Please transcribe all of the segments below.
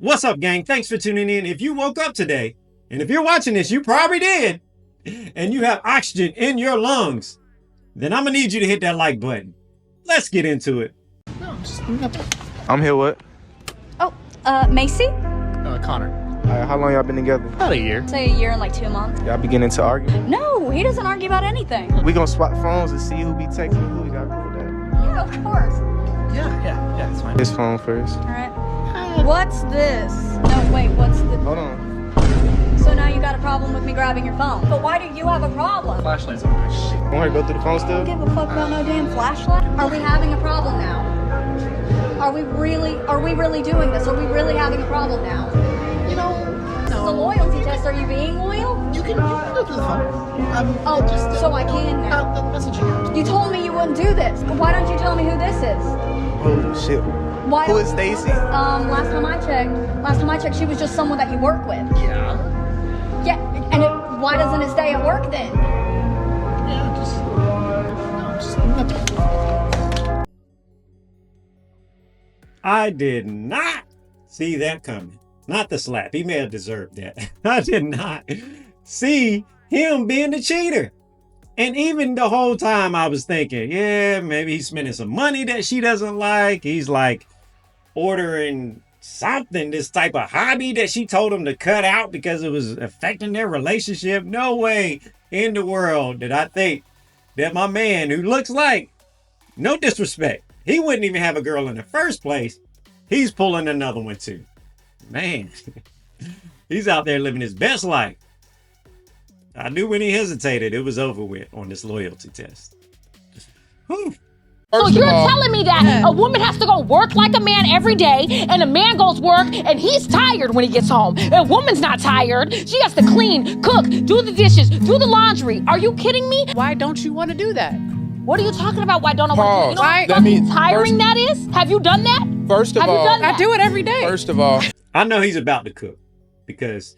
What's up, gang? Thanks for tuning in. If you woke up today, and if you're watching this, you probably did, and you have oxygen in your lungs, then I'm gonna need you to hit that like button. Let's get into it. I'm here with Macy? Connor. how long y'all been together? About a year. Say a year and like 2 months. Y'all beginning to argue? No, he doesn't argue about anything. We gonna swap phones and see who be texting who. You got cool with that? Yeah, of course. Yeah, it's fine. His phone first. All right. What's this? No, wait, what's the... Hold on. So now you got a problem with me grabbing your phone. But why do you have a problem? Flashlight's on my shit. Want her to go through the phone I still? don't give a fuck about no damn flashlight. Are we having a problem now? Are we really doing this? Are we really having a problem now? You know, This is a loyalty test. Are you being loyal? you can go through the phone. Oh, so I can now. The messaging app. You told me you wouldn't do this. Why don't you tell me who this is? Holy shit. Why Who don't- is Stacy? Last time I checked, she was just someone that you work with. Yeah. Yeah, and why doesn't it stay at work then? Yeah, I did not see that coming. Not the slap. He may have deserved that. I did not see him being the cheater. And even the whole time I was thinking, yeah, maybe he's spending some money that she doesn't like. He's like ordering something, this type of hobby that she told him to cut out because it was affecting their relationship. No way in the world did I think that my man, who looks like, no disrespect, he wouldn't even have a girl in the first place, he's pulling another one too. Man, he's out there living his best life. I knew when he hesitated, it was over with on this loyalty test. Whew. So you're telling me that a woman has to go work like a man every day, and a man goes work and he's tired when he gets home. A woman's not tired. She has to clean, cook, do the dishes, do the laundry. Are you kidding me? Why don't you want to do that? What are you talking about? Why don't I want to? You know Pause. how That fucking means tiring that is? Have you done that? First of Have you all, done that? I do it every day. first of all, I know he's about to cook because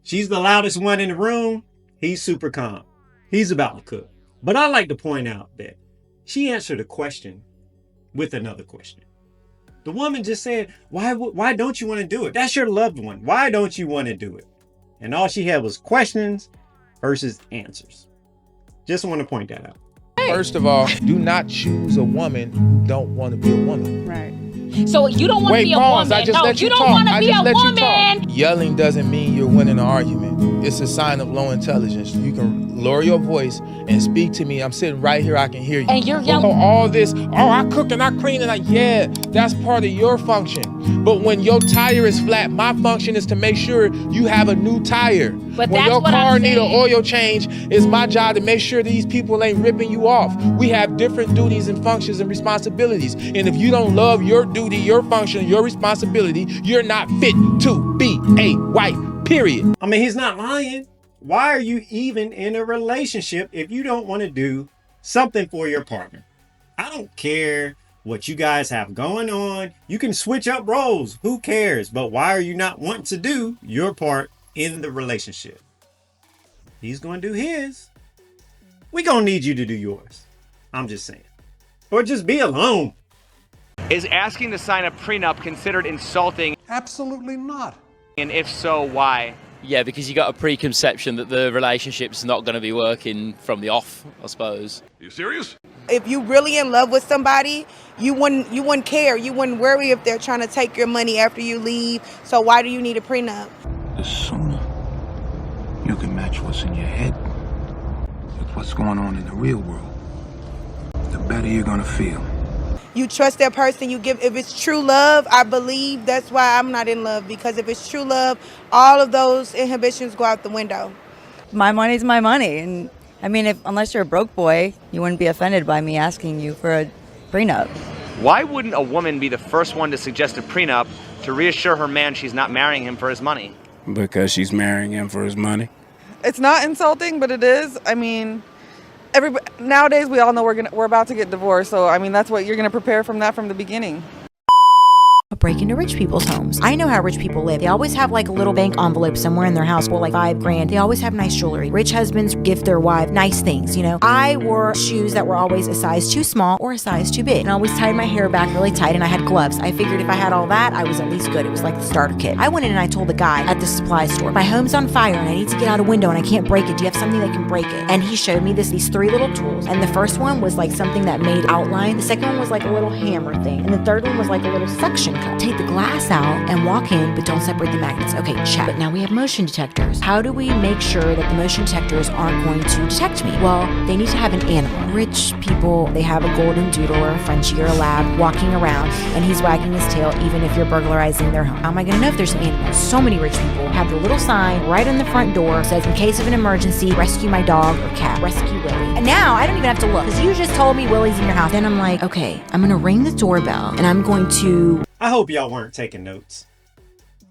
she's the loudest one in the room. He's super calm. He's about to cook. But I like to point out that she answered a question with another question. The woman just said, why don't you want to do it? That's your loved one. Why don't you want to do it? And all she had was questions versus answers. Just want to point that out. First of all, do not choose a woman who don't want to be a woman. Right. So you don't want to be a pause. woman. I just No, let you don't talk. want to I be just a let you woman. talk. Yelling doesn't mean you're winning an argument. It's a sign of low intelligence. You can lower your voice and speak to me. I'm sitting right here. I can hear you. And you're yelling. All this, I cook and I clean and yeah, that's part of your function. But when your tire is flat, my function is to make sure you have a new tire. But when that's your what I'm car need an saying. oil change, it's my job to make sure these people ain't ripping you off. We have different duties and functions and responsibilities. And if you don't love your duty, your function, your responsibility, you're not fit to be a wife, period. I mean, he's not lying. Why are you even in a relationship if you don't want to do something for your partner? I don't care what you guys have going on. You can switch up roles. Who cares? But why are you not wanting to do your part in the relationship? He's going to do his. We're going to need you to do yours. I'm just saying. Or just be alone. Is asking to sign a prenup considered insulting? Absolutely not. And if so, why? Yeah, because you got a preconception that the relationship's not going to be working from the off, I suppose. Are you serious? If you really in love with somebody, you wouldn't care. You wouldn't worry if they're trying to take your money after you leave. So why do you need a prenup? The sooner you can match what's in your head with what's going on in the real world, the better you're gonna feel. You trust that person, you give. If it's true love, I believe that's why I'm not in love, because if it's true love, all of those inhibitions go out the window. My money's my money, and I mean, unless you're a broke boy, you wouldn't be offended by me asking you for a prenup. Why wouldn't a woman be the first one to suggest a prenup to reassure her man she's not marrying him for his money? Because she's marrying him for his money. It's not insulting, but it is. I mean, nowadays we all know we're about to get divorced, so I mean that's what you're gonna prepare from that from the beginning. break into rich people's homes. I know how rich people live. They always have like a little bank envelope somewhere in their house for like $5,000. They always have nice jewelry. Rich husbands gift their wife nice things, you know. I wore shoes that were always a size too small or a size too big. And I always tied my hair back really tight, and I had gloves. I figured if I had all that, I was at least good. It was like the starter kit. I went in and I told the guy at the supply store, my home's on fire and I need to get out a window and I can't break it. Do you have something that can break it? And he showed me these 3 little tools. And the first one was like something that made outline. The second one was like a little hammer thing. And the third one was like a little suction cup. Take the glass out and walk in, but don't separate the magnets. Okay, check. But now we have motion detectors. How do we make sure that the motion detectors aren't going to detect me? Well, they need to have an animal. Rich people, they have a golden doodle or a Frenchie or a lab walking around, and he's wagging his tail even if you're burglarizing their home. How am I going to know if there's an animal? So many rich people have the little sign right on the front door says, in case of an emergency, rescue my dog or cat, rescue Willie. And now I don't even have to look because you just told me Willie's in your house. Then I'm like, okay, I'm going to ring the doorbell and I'm going to... I hope y'all weren't taking notes.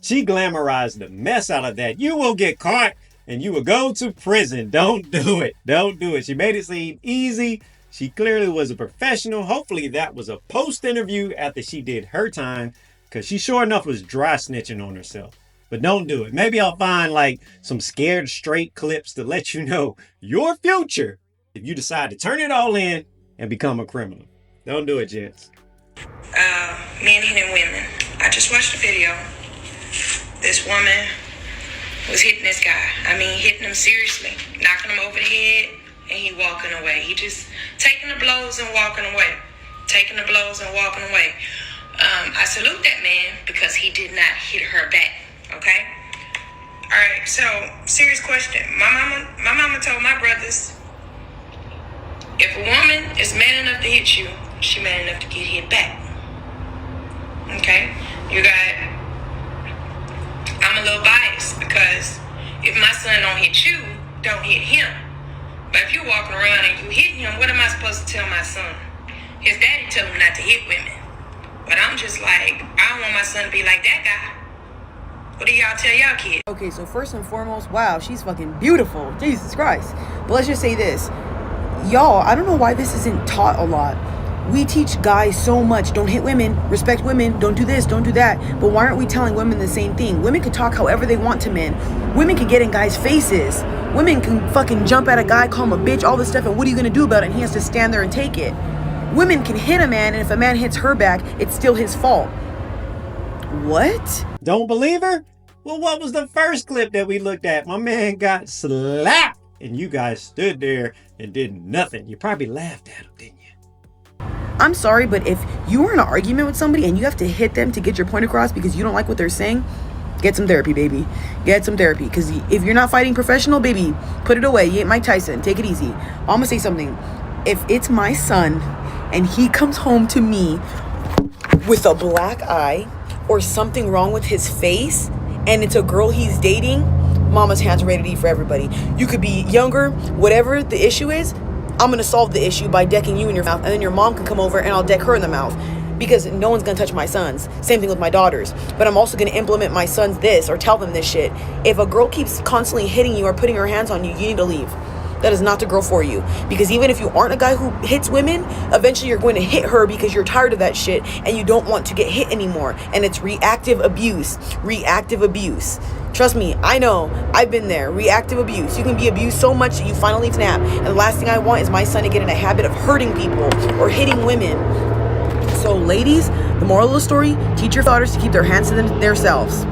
She glamorized the mess out of that. You will get caught and you will go to prison. Don't do it. Don't do it. She made it seem easy. She clearly was a professional. Hopefully that was a post interview after she did her time, because she sure enough was dry snitching on herself. But don't do it. Maybe I'll find like some scared straight clips to let you know your future if you decide to turn it all in and become a criminal. Don't do it, gents. Men hitting women. I just watched a video. This woman was hitting this guy. I mean, hitting him seriously, knocking him over the head, and he walking away. He just taking the blows and walking away. Taking the blows and walking away. I salute that man because he did not hit her back. Okay? Alright, so serious question. My mama told my brothers, if a woman is man enough to hit you, she man enough to get hit back. Okay? I'm a little biased because if my son don't hit you, don't hit him. But if you're walking around and you hit him, what am I supposed to tell my son? His daddy told him not to hit women. But I'm just like, I don't want my son to be like that guy. What do y'all tell y'all kids? Okay, so first and foremost, wow, she's fucking beautiful. Jesus Christ. But let's just say this. Y'all, I don't know why this isn't taught a lot. We teach guys so much. Don't hit women, respect women, don't do this, don't do that. But why aren't we telling women the same thing? Women can talk however they want to men. Women can get in guys' faces. Women can fucking jump at a guy, call him a bitch, all this stuff, and what are you gonna do about it? And he has to stand there and take it. Women can hit a man, and if a man hits her back, it's still his fault. What? Don't believe her? Well, what was the first clip that we looked at? My man got slapped, and you guys stood there and did nothing. You probably laughed at him, didn't you? I'm sorry, but if you are in an argument with somebody and you have to hit them to get your point across because you don't like what they're saying, get some therapy, baby. Get some therapy. Because if you're not fighting professional, baby, put it away. You ain't Mike Tyson. Take it easy. I'm going to say something. If it's my son and he comes home to me with a black eye or something wrong with his face and it's a girl he's dating, mama's hands are ready to eat for everybody. You could be younger, whatever the issue is, I'm going to solve the issue by decking you in your mouth, and then your mom can come over and I'll deck her in the mouth because no one's going to touch my sons. Same thing with my daughters. But I'm also going to implement my sons this or tell them this shit. If a girl keeps constantly hitting you or putting her hands on you, you need to leave. That is not the girl for you. Because even if you aren't a guy who hits women, eventually you're going to hit her because you're tired of that shit and you don't want to get hit anymore. And it's reactive abuse. Reactive abuse. Trust me, I know. I've been there. Reactive abuse. You can be abused so much that you finally snap. And the last thing I want is my son to get in a habit of hurting people or hitting women. So ladies, the moral of the story, teach your daughters to keep their hands to themselves.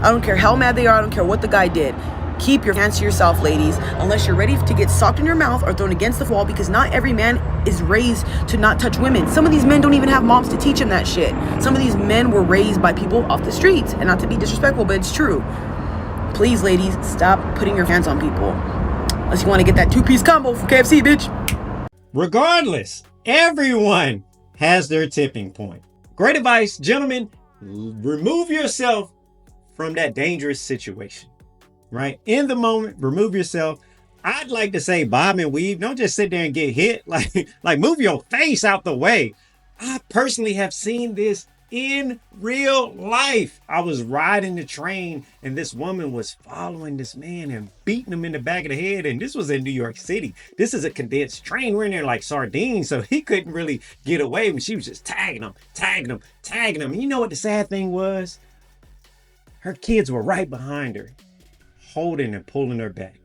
I don't care how mad they are. I don't care what the guy did. Keep your hands to yourself, ladies, unless you're ready to get socked in your mouth or thrown against the wall, because not every man is raised to not touch women. Some of these men don't even have moms to teach them that shit. Some of these men were raised by people off the streets, and not to be disrespectful, but it's true. Please, ladies, stop putting your hands on people. Unless you want to get that 2-piece combo from KFC, bitch. Regardless, everyone has their tipping point. Great advice, gentlemen. Remove yourself from that dangerous situation. Right? In the moment, remove yourself. I'd like to say bob and weave. Don't just sit there and get hit. Like move your face out the way. I personally have seen this in real life. I was riding the train and this woman was following this man and beating him in the back of the head. And this was in New York City. This is a condensed train. We're in there like sardines, so he couldn't really get away. And she was just tagging him. And you know what the sad thing was? Her kids were right behind her, holding and pulling her back.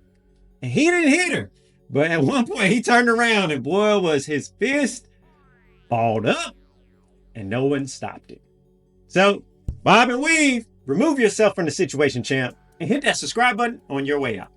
And he didn't hit her. But at one point he turned around and boy, was his fist balled up and no one stopped it. So, bob and weave, remove yourself from the situation, champ, and hit that subscribe button on your way out.